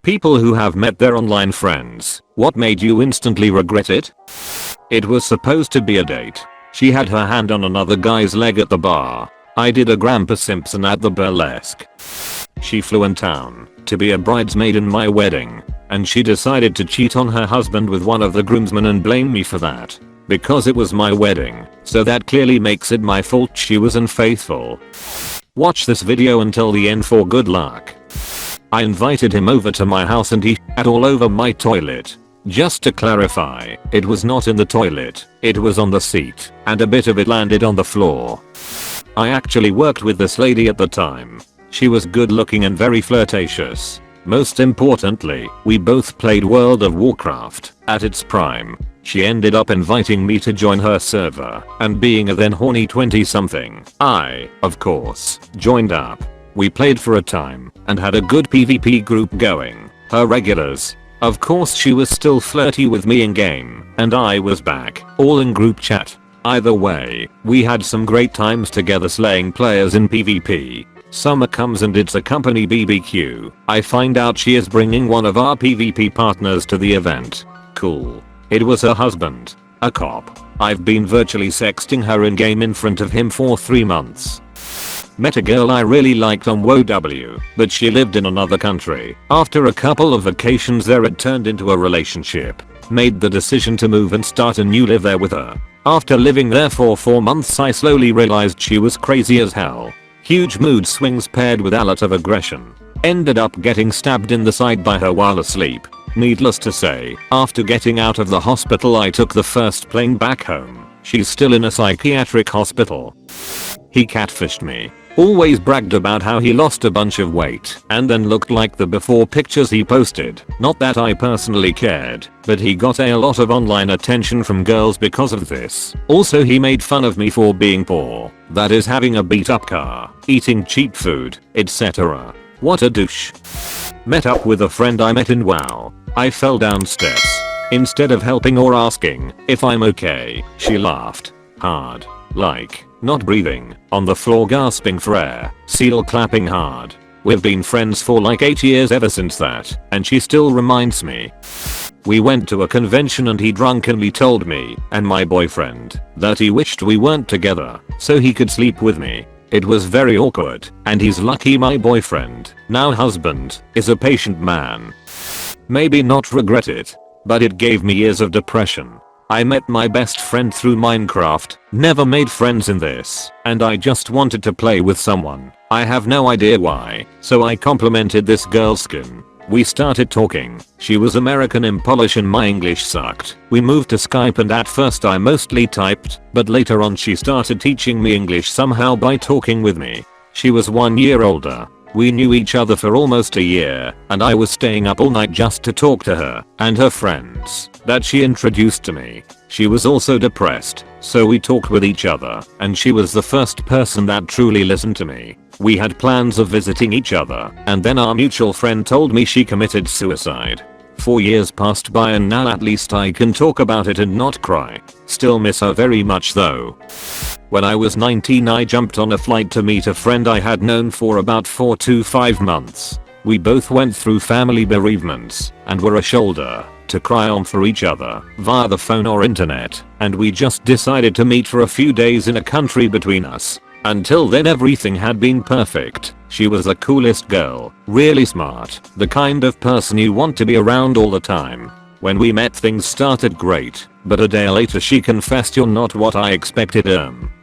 People who have met their online friends. What made you instantly regret it? It was supposed to be a date. She had her hand on another guy's leg at the bar. I did a Grandpa Simpson at the burlesque. She flew in town to be a bridesmaid in my wedding, and she decided to cheat on her husband with one of the groomsmen and blame me for that. Because it was my wedding, so that clearly makes it my fault she was unfaithful. Watch this video until the end for good luck. I invited him over to my house and he shat all over my toilet. Just to clarify, it was not in the toilet, it was on the seat, and a bit of it landed on the floor. I actually worked with this lady at the time. She was good looking and very flirtatious. Most importantly, we both played World of Warcraft at its prime. She ended up inviting me to join her server, and being a then horny 20-something, I, of course, joined up. We played for a time, and had a good PvP group going. Her regulars. Of course she was still flirty with me in game, and I was back, all in group chat. Either way, we had some great times together slaying players in PvP. Summer comes and it's a company BBQ. I find out she is bringing one of our PvP partners to the event. Cool. It was her husband, a cop. I've been virtually sexting her in game in front of him for 3 months. Met a girl I really liked on WoW, but she lived in another country. After a couple of vacations there it turned into a relationship. Made the decision to move and start a new live there with her. After living there for 4 months I slowly realized she was crazy as hell. Huge mood swings paired with a lot of aggression. Ended up getting stabbed in the side by her while asleep. Needless to say, after getting out of the hospital I took the first plane back home. She's still in a psychiatric hospital. He catfished me. Always bragged about how he lost a bunch of weight and then looked like the before pictures he posted. Not that I personally cared, but he got a lot of online attention from girls because of this. Also he made fun of me for being poor. That is having a beat up car, eating cheap food, etc. What a douche. Met up with a friend I met in WoW. I fell down steps. Instead of helping or asking if I'm okay, she laughed. Hard. Like, not breathing, on the floor gasping for air, seal clapping hard. We've been friends for like 8 years ever since that, and she still reminds me. We went to a convention and he drunkenly told me and my boyfriend that he wished we weren't together so he could sleep with me. It was very awkward, and he's lucky my boyfriend, now husband, is a patient man. Maybe not regret it, but it gave me years of depression. I met my best friend through Minecraft, never made friends in this, and I just wanted to play with someone. I have no idea why, so I complimented this girl's skin. We started talking. She was American in Polish and my English sucked. We moved to Skype and at first I mostly typed, but later on she started teaching me English somehow by talking with me. She was 1 year older. We knew each other for almost a year, and I was staying up all night just to talk to her and her friends that she introduced to me. She was also depressed, so we talked with each other, and she was the first person that truly listened to me. We had plans of visiting each other, and then our mutual friend told me she committed suicide. 4 years passed by and now at least I can talk about it and not cry. Still miss her very much though. When I was 19 I jumped on a flight to meet a friend I had known for about 4 to 5 months. We both went through family bereavements and were a shoulder to cry on for each other via the phone or internet, and we just decided to meet for a few days in a country between us. Until then everything had been perfect. She was the coolest girl, really smart, the kind of person you want to be around all the time. When we met things started great, but a day later she confessed you're not what I expected.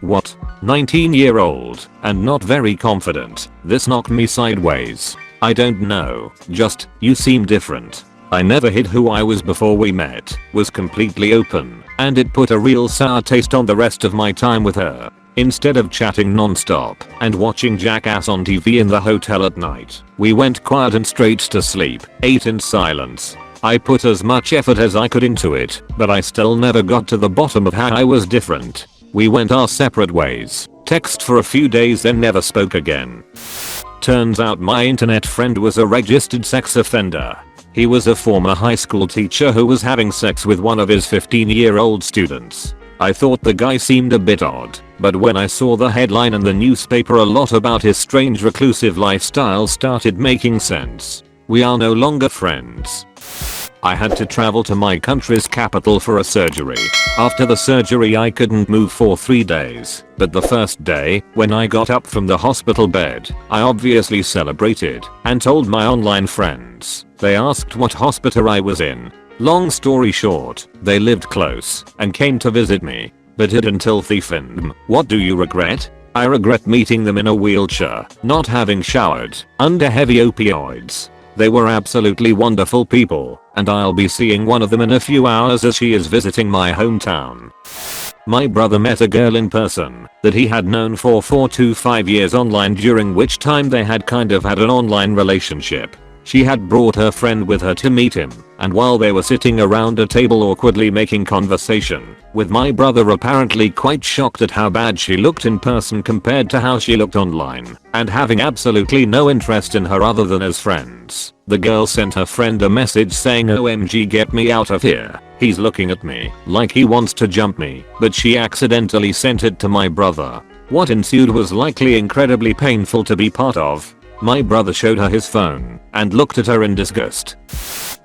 What? 19-year-old, and not very confident. This knocked me sideways. I don't know, just, you seem different. I never hid who I was before we met, was completely open, and it put a real sour taste on the rest of my time with her. Instead of chatting non-stop and watching Jackass on TV in the hotel at night, we went quiet and straight to sleep, ate in silence. I put as much effort as I could into it, but I still never got to the bottom of how I was different. We went our separate ways, text for a few days then never spoke again. Turns out my internet friend was a registered sex offender. He was a former high school teacher who was having sex with one of his 15-year-old students. I thought the guy seemed a bit odd, but when I saw the headline in the newspaper a lot about his strange reclusive lifestyle started making sense. We are no longer friends. I had to travel to my country's capital for a surgery. After the surgery I couldn't move for 3 days, but the first day, when I got up from the hospital bed, I obviously celebrated and told my online friends. They asked what hospital I was in. Long story short, they lived close and came to visit me. But it until thief. What do you regret? I regret meeting them in a wheelchair, not having showered, under heavy opioids. They were absolutely wonderful people, and I'll be seeing one of them in a few hours as she is visiting my hometown. My brother met a girl in person that he had known for 4 to 5 years online, during which time they had kind of had an online relationship. She had brought her friend with her to meet him, and while they were sitting around a table awkwardly making conversation, with my brother apparently quite shocked at how bad she looked in person compared to how she looked online, and having absolutely no interest in her other than as friends, the girl sent her friend a message saying, "OMG, get me out of here. He's looking at me like he wants to jump me," but she accidentally sent it to my brother. What ensued was likely incredibly painful to be part of. My brother showed her his phone and looked at her in disgust.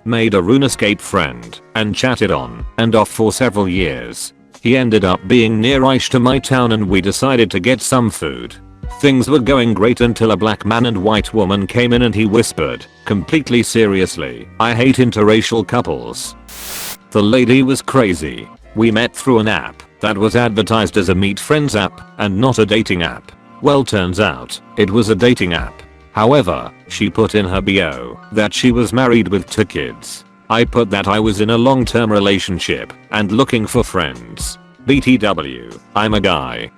Made a RuneScape friend and chatted on and off for several years. He ended up being near-ish to my town and we decided to get some food. Things were going great until a black man and white woman came in and he whispered, completely seriously, "I hate interracial couples." The lady was crazy. We met through an app that was advertised as a meet friends app and not a dating app. Well, turns out it was a dating app. However, she put in her bio that she was married with 2 kids. I put that I was in a long-term relationship and looking for friends. BTW, I'm a guy.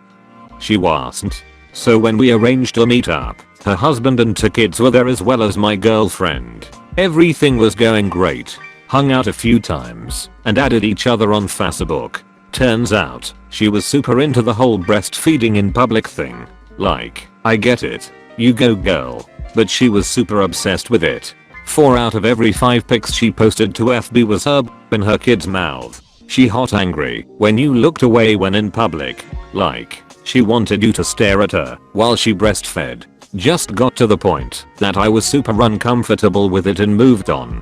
She wasn't. So when we arranged a meetup, her husband and 2 kids were there as well as my girlfriend. Everything was going great. Hung out a few times and added each other on Facebook. Turns out, she was super into the whole breastfeeding in public thing. Like, I get it. You go girl. But she was super obsessed with it. 4 out of every 5 pics she posted to FB was her in her kid's mouth. She hot angry when you looked away when in public. Like, she wanted you to stare at her while she breastfed. Just got to the point that I was super uncomfortable with it and moved on.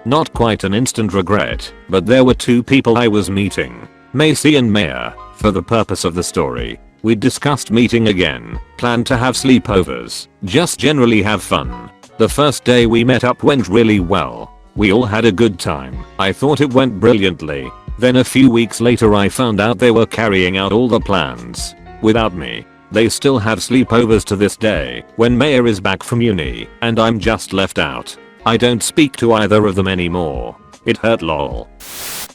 Not quite an instant regret, but there were 2 people I was meeting. Macy and Maya. For the purpose of the story, we discussed meeting again, planned to have sleepovers, just generally have fun. The first day we met up went really well. We all had a good time. I thought it went brilliantly. Then a few weeks later I found out they were carrying out all the plans without me. They still have sleepovers to this day when Maya is back from uni and I'm just left out. I don't speak to either of them anymore. It hurt lol.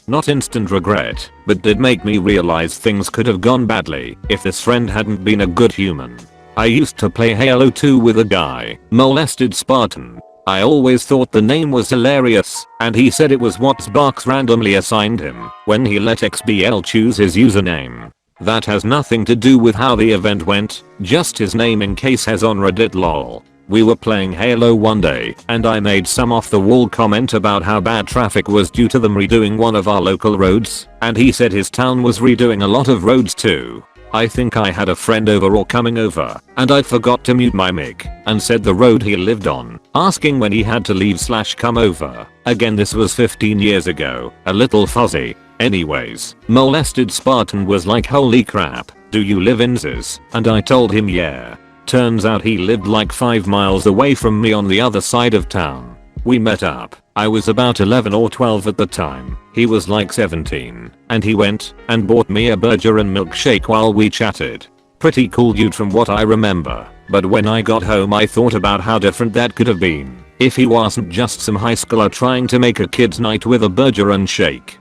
Not instant regret, but did make me realize things could have gone badly if this friend hadn't been a good human. I used to play Halo 2 with a guy, Molested Spartan. I always thought the name was hilarious, and he said it was what Xbox randomly assigned him when he let XBL choose his username. That has nothing to do with how the event went, just his name in case has on Reddit lol. We were playing Halo one day and I made some off the wall comment about how bad traffic was due to them redoing one of our local roads, and he said his town was redoing a lot of roads too. I think I had a friend over or coming over and I forgot to mute my mic and said the road he lived on, asking when he had to leave / come over. Again, this was 15 years ago, a little fuzzy. Anyways, Molested Spartan was like, holy crap, do you live in Zis? And I told him yeah. Turns out he lived like 5 miles away from me on the other side of town. We met up. I was about 11 or 12 at the time. He was like 17. And he went and bought me a burger and milkshake while we chatted. Pretty cool dude from what I remember. But when I got home I thought about how different that could have been if he wasn't just some high schooler trying to make a kid's night with a burger and shake.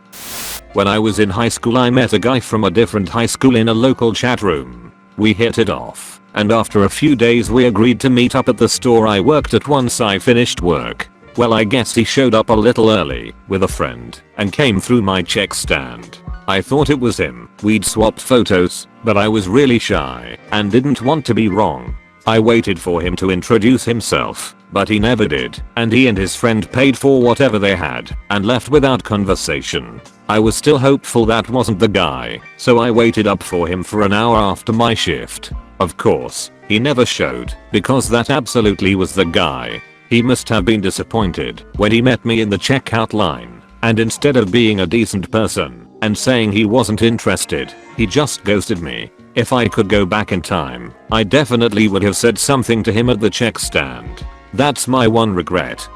When I was in high school I met a guy from a different high school in a local chat room. We hit it off. And after a few days we agreed to meet up at the store I worked at once I finished work. Well, I guess he showed up a little early with a friend and came through my check stand. I thought it was him. We'd swapped photos, but I was really shy and didn't want to be wrong. I waited for him to introduce himself, but he never did, and he and his friend paid for whatever they had and left without conversation. I was still hopeful that wasn't the guy, so I waited up for him for an hour after my shift. Of course, he never showed, because that absolutely was the guy. He must have been disappointed when he met me in the checkout line, and instead of being a decent person and saying he wasn't interested, he just ghosted me. If I could go back in time, I definitely would have said something to him at the check stand. That's my one regret.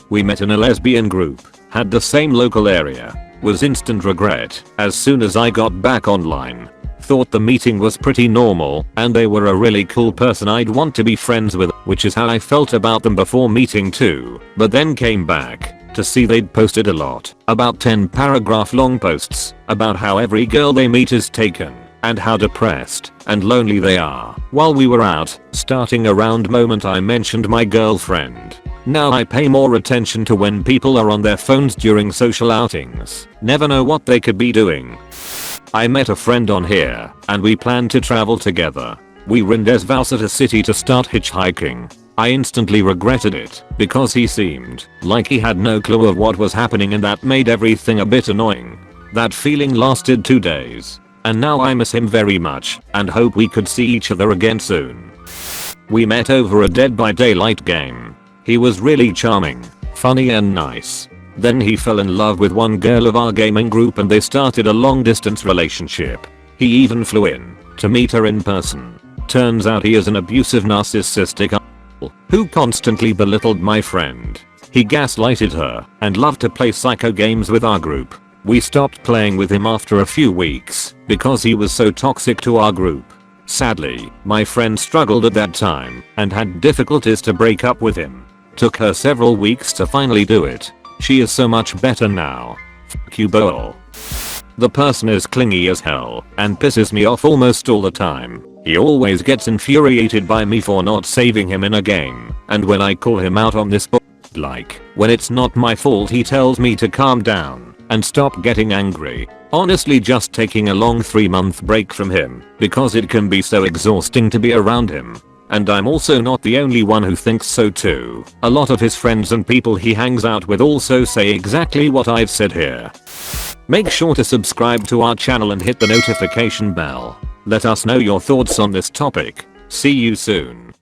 We met in a lesbian group, had the same local area, was instant regret as soon as I got back online. Thought the meeting was pretty normal and they were a really cool person I'd want to be friends with, which is how I felt about them before meeting too, but then came back to see they'd posted a lot, about 10 paragraph long posts about how every girl they meet is taken and how depressed and lonely they are. While we were out, starting around moment I mentioned my girlfriend. Now I pay more attention to when people are on their phones during social outings. Never know what they could be doing. I met a friend on here and we planned to travel together. We were in Des Valles at a city to start hitchhiking. I instantly regretted it because he seemed like he had no clue of what was happening and that made everything a bit annoying. That feeling lasted 2 days. And now I miss him very much and hope we could see each other again soon. We met over a Dead by Daylight game. He was really charming, funny and nice. Then he fell in love with one girl of our gaming group and they started a long distance relationship. He even flew in to meet her in person. Turns out he is an abusive narcissistic asshole who constantly belittled my friend. He gaslighted her and loved to play psycho games with our group. We stopped playing with him after a few weeks because he was so toxic to our group. Sadly, my friend struggled at that time and had difficulties to break up with him. Took her several weeks to finally do it. She is so much better now. Fuck you Boel. The person is clingy as hell and pisses me off almost all the time. He always gets infuriated by me for not saving him in a game, and when I call him out on this like when it's not my fault he tells me to calm down and stop getting angry. Honestly just taking a long 3-month break from him because it can be so exhausting to be around him. And I'm also not the only one who thinks so too. A lot of his friends and people he hangs out with also say exactly what I've said here. Make sure to subscribe to our channel and hit the notification bell. Let us know your thoughts on this topic. See you soon.